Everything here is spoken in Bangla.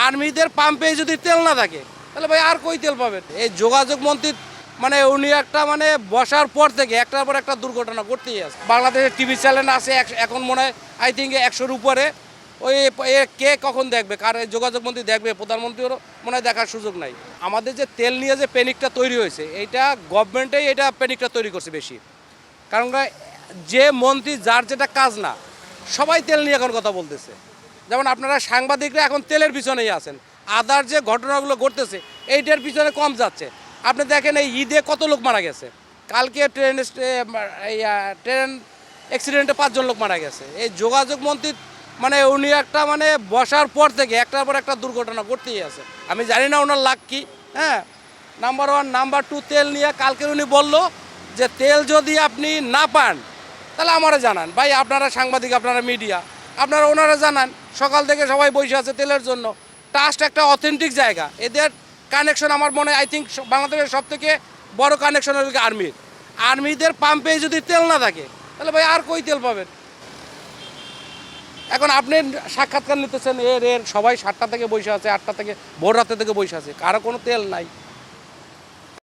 আর্মিদের পাম্পে যদি তেল না থাকে তাহলে ভাই আর কই তেল পাবেন? এই যোগাযোগ মন্ত্রী মানে উনি একটা মানে বসার পর থেকে একটার পর একটা দুর্ঘটনা ঘটতেই আছে। বাংলাদেশের টিভি চ্যানেল আছে এখন মনে হয় আই থিঙ্ক 100-র উপরে। ওই কে কখন দেখবে, কার যোগাযোগ মন্ত্রী দেখবে, প্রধানমন্ত্রীরও মনে হয় দেখার সুযোগ নাই। আমাদের যে তেল নিয়ে যে প্যানিকটা তৈরি হয়েছে, এইটা গভর্নমেন্টেই এটা প্যানিকটা তৈরি করছে বেশি। কারণ যে মন্ত্রী যার যেটা কাজ না, সবাই তেল নিয়ে এখন কথা বলতেছে। যেমন আপনারা সাংবাদিকরা এখন তেলের পিছনেই আছেন, আদার যে ঘটনাগুলো ঘটতেছে এইটার পিছনে কম যাচ্ছে। আপনি দেখেন এই ঈদে কত লোক মারা গেছে, কালকে ট্রেন অ্যাক্সিডেন্টে 5 জন লোক মারা গেছে। এই যোগাযোগ মন্ত্রী মানে উনি একটা মানে বসার পর থেকে একটার পর একটা দুর্ঘটনা ঘটতেই আছে। আমি জানি না ওনার লাক কি। হ্যাঁ, নাম্বার 1, নাম্বার 2 তেল নিয়ে কালকে উনি বলল যে তেল যদি আপনি না পান তাহলে আমারা জানান। ভাই আপনারা সাংবাদিক, আপনারা মিডিয়া, আপনারা ওনারা জানান। সকাল থেকে সবাই বসে আছে তেলের জন্য। ট্রাস্ট একটা অথেন্টিক জায়গা, এদের কানেকশন আমার মনে হয় আই থিঙ্ক বাংলাদেশের সবথেকে বড় কানেকশন হল আর্মির। আর্মিদের পাম্পে যদি তেল না থাকে তাহলে ভাই আর কই তেল পাবেন? এখন আপনি সাক্ষাৎকার নিতেছেন, এর সবাই 7টা থেকে বসে আছে, 8টা থেকে ভোর রাতে থেকে বসে আছে, কারো কোনো তেল নাই।